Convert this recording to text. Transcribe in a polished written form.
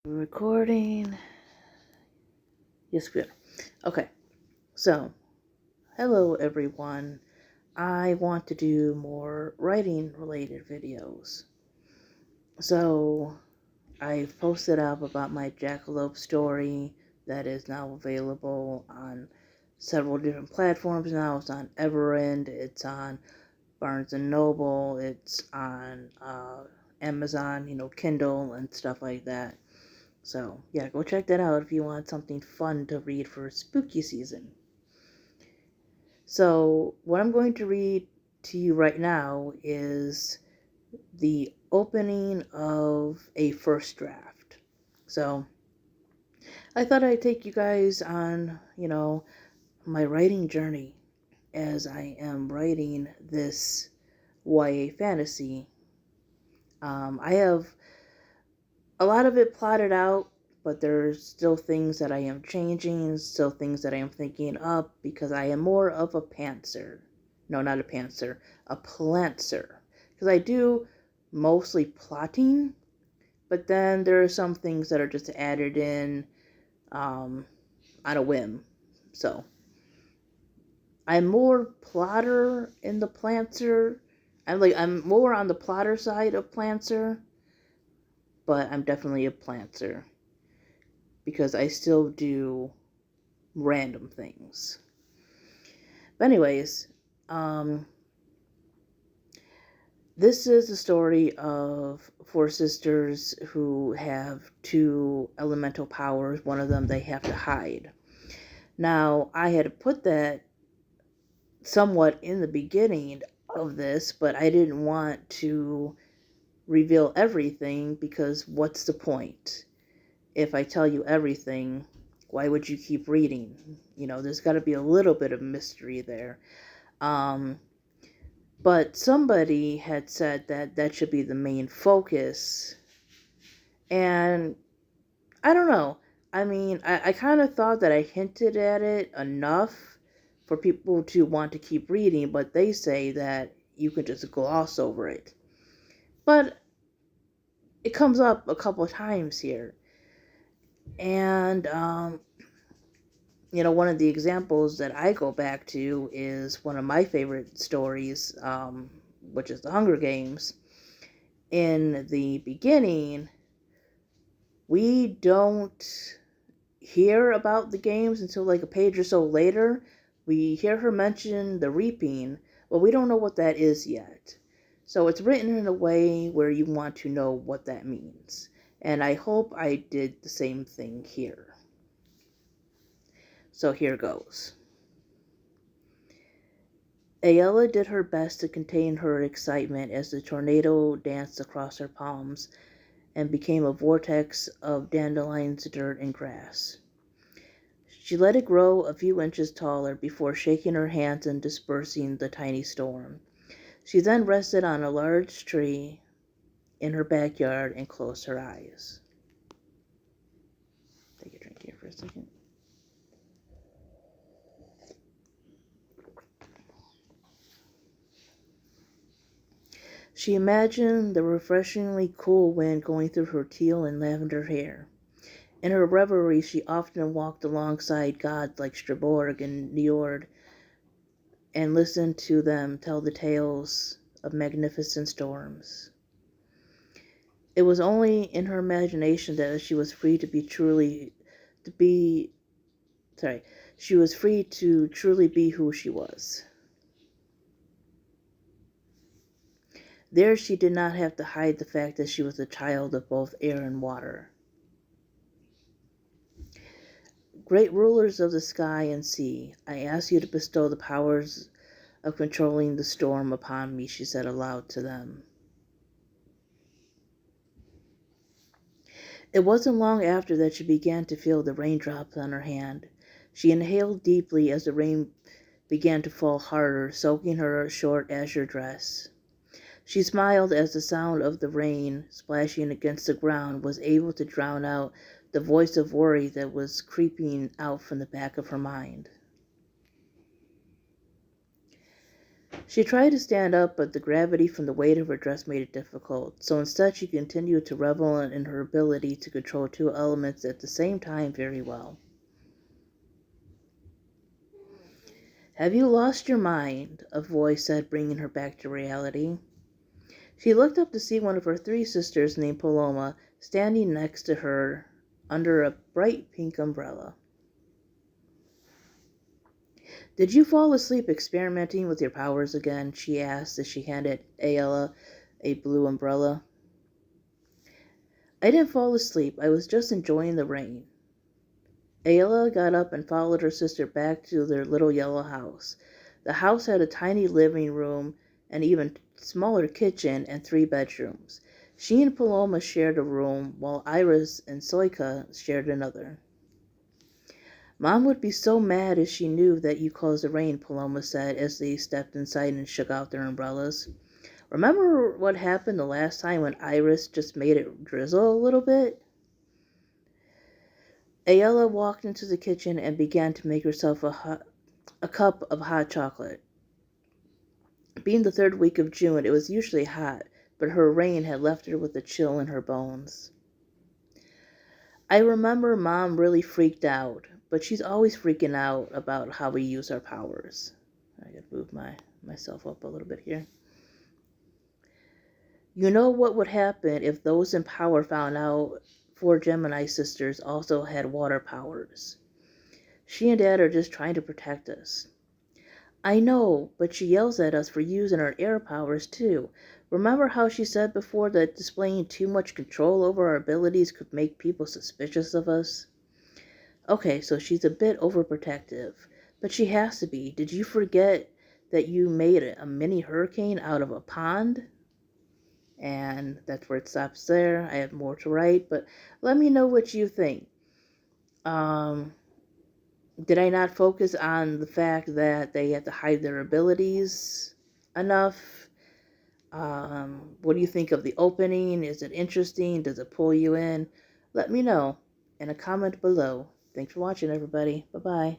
Recording. Yes, we are. Okay, so hello everyone. I want to do more writing related videos. So I've posted up about my Jackalope story that is now available on several different platforms now. It's on Everend, it's on Barnes & Noble, it's on Amazon, Kindle and stuff like that. So, yeah, go check that out if you want something fun to read for spooky season. So, what I'm going to read to you right now is the opening of a first draft. So, I thought I'd take you guys on, my writing journey as I am writing this YA fantasy. I have a lot of it plotted out, but there's still things that I am changing, still things that I am thinking up, because I am more of a pantser. No, not a pantser, a plantser. Because I do mostly plotting, but then there are some things that are just added in on a whim. So, I'm more plotter in the plantser. I'm more on the plotter side of plantser, but I'm definitely a plantser because I still do random things. But anyways, this is the story of four sisters who have two elemental powers. One of them they have to hide. Now, I had put that somewhat in the beginning of this, but I didn't want to reveal everything because what's the point? If I tell you everything, why would you keep reading? There's got to be a little bit of mystery there. But somebody had said that should be the main focus. And I don't know. I mean, I kind of thought that I hinted at it enough for people to want to keep reading, but they say that you can just gloss over it. But it comes up a couple of times here. And, one of the examples that I go back to is one of my favorite stories, which is The Hunger Games. In the beginning, we don't hear about the games until like a page or so later. We hear her mention the reaping, but we don't know what that is yet. So it's written in a way where you want to know what that means. And I hope I did the same thing here. So here goes. Ayala did her best to contain her excitement as the tornado danced across her palms and became a vortex of dandelions, dirt, and grass. She let it grow a few inches taller before shaking her hands and dispersing the tiny storm. She then rested on a large tree in her backyard and closed her eyes. Take a drink here for a second. She imagined the refreshingly cool wind going through her teal and lavender hair. In her reverie, she often walked alongside gods like Straborg and Njord and listened to them tell the tales of magnificent storms. It was only in her imagination that she was free she was free to truly be who she was. There she did not have to hide the fact that she was a child of both air and water. Great rulers of the sky and sea, I ask you to bestow the powers of controlling the storm upon me, she said aloud to them. It wasn't long after that she began to feel the raindrops on her hand. She inhaled deeply as the rain began to fall harder, soaking her short azure dress. She smiled as the sound of the rain splashing against the ground was able to drown out the voice of worry that was creeping out from the back of her mind. She tried to stand up, but the gravity from the weight of her dress made it difficult, so instead she continued to revel in her ability to control two elements at the same time very well. "Have you lost your mind?" a voice said, bringing her back to reality. She looked up to see one of her three sisters named Paloma standing next to her under a bright pink umbrella. "Did you fall asleep experimenting with your powers again?" she asked as she handed Ayala a blue umbrella. "I didn't fall asleep. I was just enjoying the rain." Ayala got up and followed her sister back to their little yellow house. The house had a tiny living room, an even smaller kitchen, and 3 bedrooms. She and Paloma shared a room, while Iris and Soika shared another. "Mom would be so mad if she knew that you caused the rain," Paloma said as they stepped inside and shook out their umbrellas. "Remember what happened the last time when Iris just made it drizzle a little bit?" Ayala walked into the kitchen and began to make herself a cup of hot chocolate. Being the 3rd week of June, it was usually hot, but her rain had left her with a chill in her bones. "I remember Mom really freaked out, but she's always freaking out about how we use our powers." I gotta move myself up a little bit here. "You know what would happen if those in power found out 4 Gemini sisters also had water powers? She and Dad are just trying to protect us." "I know, but she yells at us for using our air powers too. Remember how she said before that displaying too much control over our abilities could make people suspicious of us?" "Okay, so she's a bit overprotective, but she has to be. Did you forget that you made a mini hurricane out of a pond?" And that's where it stops there. I have more to write, but let me know what you think. Um, did I not focus on the fact that they have to hide their abilities enough? What do you think of the opening? Is it interesting? Does it pull you in? Let me know in a comment below. Thanks for watching, everybody. Bye-bye.